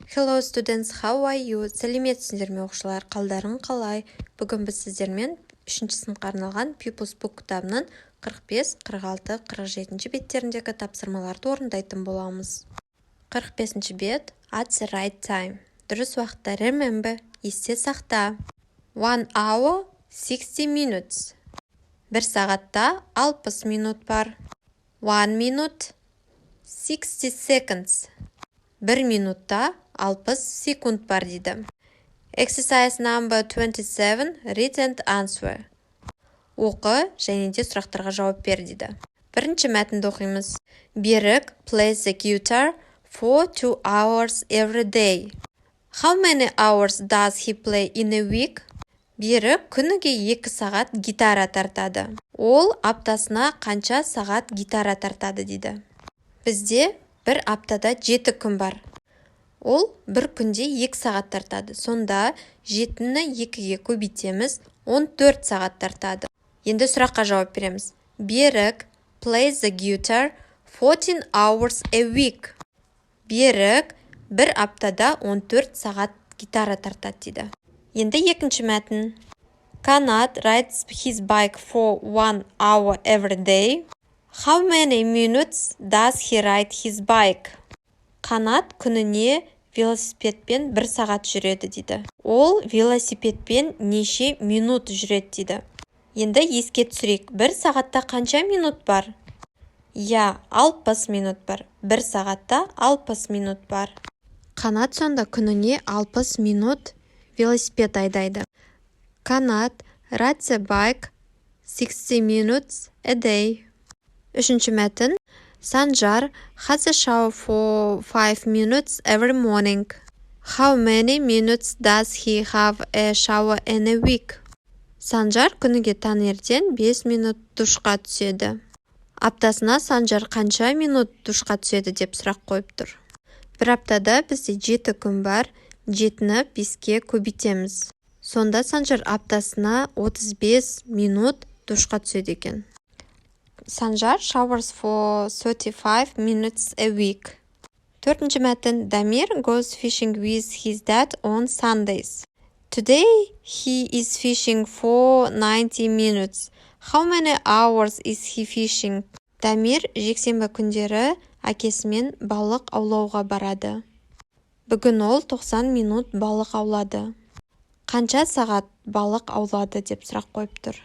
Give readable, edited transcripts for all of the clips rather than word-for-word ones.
Hello students, how are you? Сәлеметсіздер ме оқушылар, қалдарың қалай? Бүгін біз сіздермен 3-ші сыныпқа арналған Pupils Book кітабының 45, 46, 47 беттеріндегі тапсырмаларды орындайтын боламыз. 45-ші бет, at the right time. Дұрыс уақытта, remember, есте сақта. 1 hour, 60 minutes. 1 сағатта 60 минут бар. 1 minute, 60 seconds. 1 минутта 60 секунд бар дейді. Exercise number 27, read and answer. Оқы және де сұрақтарға жауап бер дейді. Бірінші мәтінді оқимыз. Берік plays the guitar for 2 hours every day. How many hours does he play in a week? Берік күніге 2 сағат гитара тартады. Ол аптасына қанша сағат гитара тартады дейді. Бізде бір аптада 7 күн бар. Ол бір күнде 2 сағат тартады. Сонда 7-ні 2-ге көбейтеміз, 14 сағат тартады. Енді сұраққа жауап береміз. Берік plays the guitar 14 hours a week. Берік бір аптада 14 сағат гитара тартады дейді. Енді екінші мәтін. Канат rides his bike for 1 hour every day. How many minutes does he ride his bike? Қанат күніне велосипедпен 1 сағат жүреді дейді. Ол велосипедпен неше минут жүреді дейді. Енді еске түсірейік. 1 сағатта қанша минут бар? 60 минут бар. 1 сағатта 60 минут бар. Қанат сонда күніне 60 минут велосипед айдайды. Канат rides a bike 60 minutes a day. Үшінші мәтін. Санжар has a shower for 5 minutes every morning. How many minutes does he have a shower in a week? Санжар күніге таңертең 5 минут душқа түседі. Аптасына Санжар қанша минут душқа түседі деп сұрақ қойып тұр. Бір аптада бізде 7 күн бар, 7-ні 5-ке көбейтеміз. Сонда Санжар аптасына 35 минут душқа түседі екен. Санжар showers for 35 minutes a week. Төртінші мәтін. Дамир goes fishing with his dad on Sundays. Today he is fishing for 90 minutes. How many hours is he fishing? Дамир жексенбі күндері әкесімен балық аулауға барады. Бүгін ол 90 минут балық аулады. Қанша сағат балық аулады деп сұрақ қойып тұр.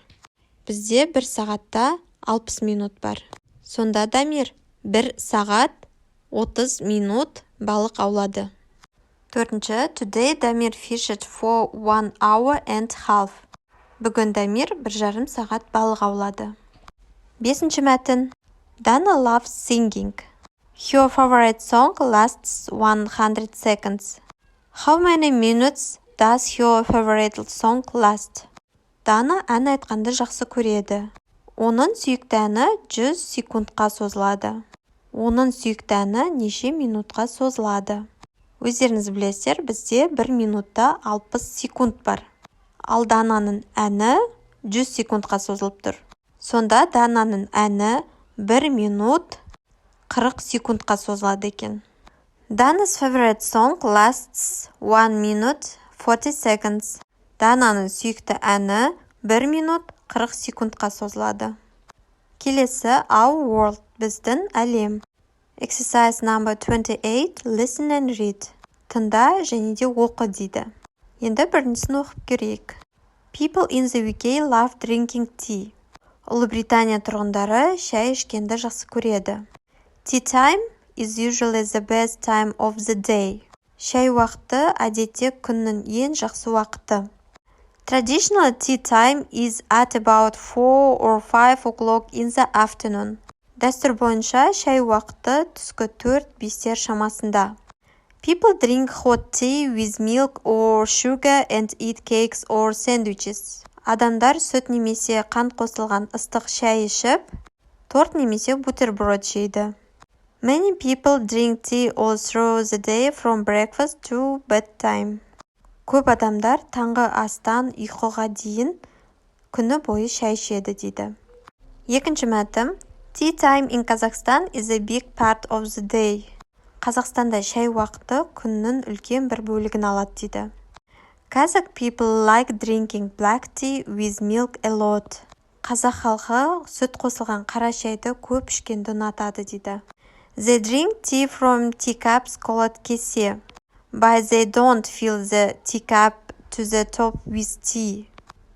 Бізде 1 сағатта 60 минут бар. Сонда Дамир 1 сағат 30 минут балық аулады. Төртінші. Today Дамир fished for 1 hour and half. Бүгін Дамир 1,5 сағат балық аулады. Бесінші мәтін. Dana loves singing. Her favorite song lasts 100 seconds. How many minutes does her favorite song last? Дана ән айтқанды жақсы көреді. Оның сүйікті әні 100 секундқа созылады. Оның сүйікті әні неше минутқа созылады? Өздеріңіз білесіздер, бізде 1 минутта 60 секунд бар. Ал Дананың әні 100 секундқа созылып тұр. Сонда Дананың әні 1 минут 40 секундқа созылады екен. Dana's favorite song lasts 1 minute 40 seconds. Дананың сүйікті әні 1 минут 40 секундқа созылады. Келесі our world, біздің әлем. Exercise number 28, listen and read. Тыңда және де оқы дейді. Енді біріншісін оқып көрейік. People in the UK love drinking tea. Ұлыбритания тұрғындары шай ішкенді жақсы көреді. Tea time is usually the best time of the day. Шай уақыты әдетте күннің ең жақсы уақыты. Traditional tea time is at about 4 or 5 o'clock in the afternoon. Дәстүр бойынша шай уақыты түскі 4-5 шамасында. People drink hot tea with milk or sugar and eat cakes or sandwiches. Адамдар сүт немесе қант қосылған ыстық шай ішіп, торт немесе бутерброд жейді. Many people drink tea all through the day from breakfast to bedtime. Көп адамдар таңғы астан ұйқыға дейін күні бойы шай ішеді дейді. Екінші мәтін. Tea time in Kazakhstan is a big part of the day. Қазақстанда шай уақыты күннің үлкен бір бөлігін алады дейді. Kazakh people like drinking black tea with milk a lot. Қазақ халқы сүт қосылған қара шайды көп ішкенді ұнатады дейді. They drink tea from teacups called kese, but they don't fill the teacup to the top with tea.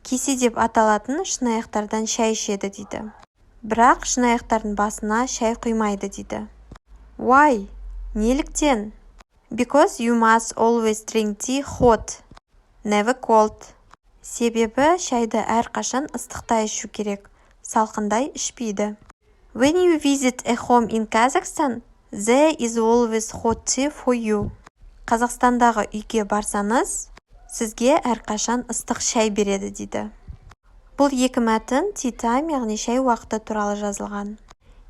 Кесе деп аталатын шынаяқтардан шай ішеді дейді. Бірақ шынаяқтардың басына шай құймайды дейді. Why? Неліктен? Because you must always drink tea hot, never cold. Себебі шайды әрқашан ыстықта ішу керек, салқындай ішпейді. When you visit a home in Kazakhstan, there is always hot tea for you. Қазақстандағы үйге барсаңыз, сізге әрқашан ыстық шай береді дейді. Бұл екі мәтін tea time, яғни шай уақыты туралы жазылған.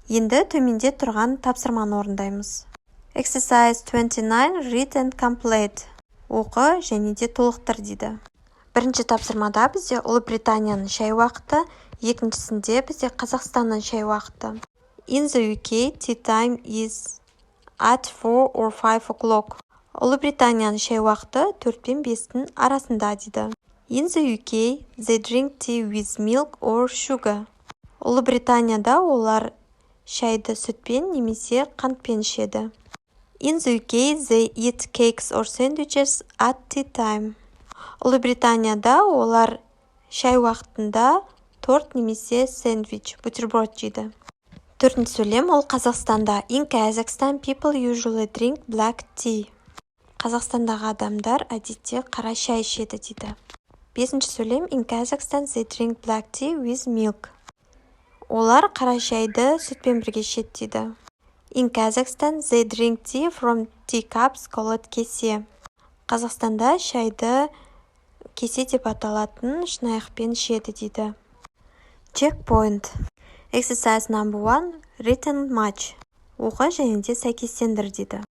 Енді төменде тұрған тапсырманы орындаймыз. Exercise 29, read and complete. Оқы және де толықтыр дейді. Бірінші тапсырмада бізде Ұлыбританияның шай уақыты, екіншісінде бізде Қазақстанның шай уақыты. In the UK, tea time is at 4 or 5 o'clock. Ұлыбританияның шай уақыты 4 пен 5-тің арасында дейді. In the UK, they drink tea with milk or sugar. Ұлыбританияда олар шайды сүтпен немесе қантпен ішеді. In the UK, they eat cakes or sandwiches at tea time. Ұлыбританияда олар шай уақытында торт немесе сэндвич, бутерброд жейді. Төртінші сөйлем ол Қазақстанда. In Kazakhstan, people usually drink black tea. Қазақстандағы адамдар әдетте қара шай ішеді дейді. Бесінші сөйлем In Kazakhstan, they drink black tea with milk. Олар қара шайды сүтпен бірге ішеді дейді. In Kazakhstan, they drink tea from teacups called kese. Қазақстанда шайды кесе деп аталатын шынаяқпен ішеді дейді. Checkpoint. Exercise number 1, written match. Оқы және де сәйкестендір дейді.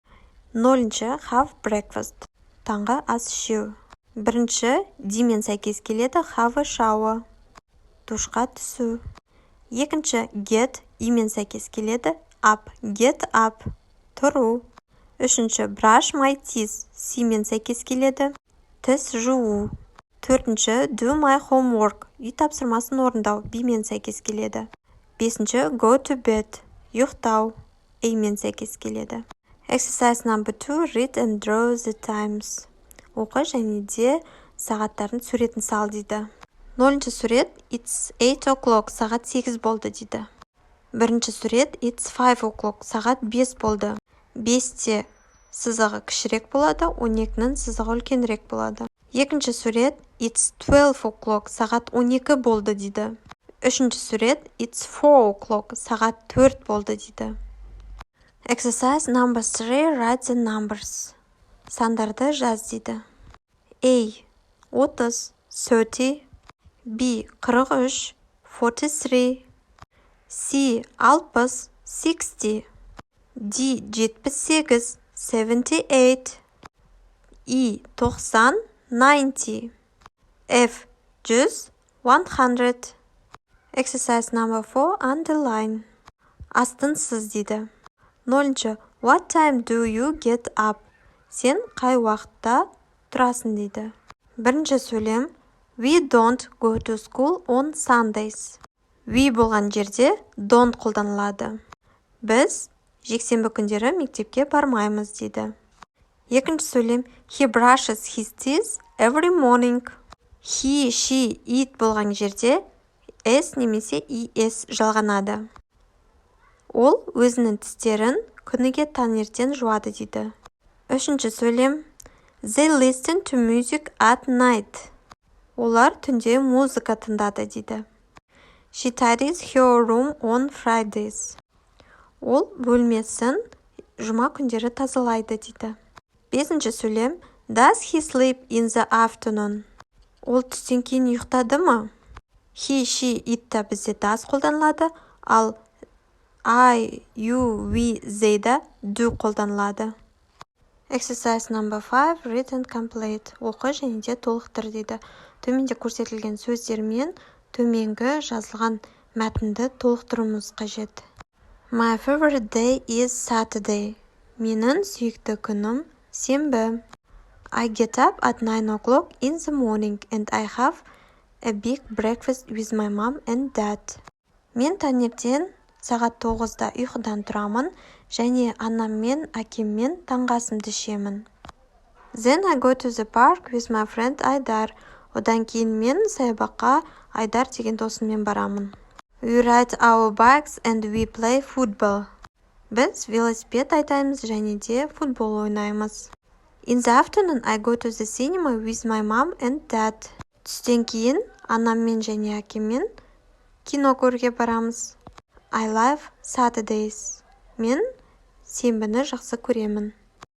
0-ші have breakfast. Таңғы ас ішу. 1-ші димен сәйкес келеді have a shower. Душқа түсу. 2-ші get имен сәйкес келеді up. Get up. Тұру. 3-ші brush my teeth симен сәйкес келеді тіс жуу. 4-ші do my homework үй тапсырмасын орындау бимен сәйкес келеді. 5-ші go to bed ұйықтау әймен сәйкес келеді. Exercise number 2, read and draw the times. Оқы және де сағаттардың суретін сал дейді. 0-ші сурет it's 8 o'clock сағат 8 болды дейді. 1-ші сурет it's 5 o'clock сағат 5 болды. 5-те сызығы кішірек болады, 12-нің сызығы үлкенірек болады. 2-ші сурет it's 12 o'clock сағат 12 болды дейді. 3-ші сурет it's 4 o'clock сағат 4 болды дейді. Exercise number 3, write the numbers. Сандарды жаз дейді. A. 30, 30. B. 43, 43. C. 60, 60. D. 78, 78. E. 90, 90. F. 100, 100. Exercise number 4, underline. Астын сыз дейді. 0-ші what time do you get up? Сен қай уақытта тұрасың дейді. 1-ші сөйлем we don't go to school on Sundays. We болған жерде don't қолданылады. Біз жексенбі күндері мектепке бармаймыз дейді. 2-ші сөйлем he brushes his teeth every morning. He, she, it болған жерде s немесе es жалғанады. Ол өзінің тістерін күніге таңертең жуады дейді. 3-ші сөйлем they listen to music at night. Олар түнде музыка тыңдады дейді. She tidies her room on Fridays. Ол бөлмесін жұма күндері тазалайды дейді. 5-ші сөйлем does he sleep in the afternoon? Ол түстен кейін ұйықтады ма? He, she, it та бізде does қолданылады, ал I, you, we, they да do қолданылады. Exercise number 5, read and complete. Оқы және де толықтыр дейді. Төменде көрсетілген сөздермен төменгі жазылған мәтінді толықтыруымыз қажет. My favorite day is Saturday. Менің сүйікті күнім сенбі. I get up at 9 o'clock in the morning and I have a big breakfast with my mom and dad. Мен таңертең сағат 9-да ұйқыдан тұрамын және анам мен әкеммен таңғы асымды ішемін. Then I go to the park with my friend Айдар. Одан кейін мен саябаққа Айдар деген досыммен барамын. We ride our bikes and we play football. Біз велосипед айдаймыз және де футбол ойнаймыз. In the afternoon, I go to the cinema with my mom and dad. Түстен кейін анаммен және әкеммен кино көруге барамыз. I love Saturdays. Мен сенбіні жақсы көремін.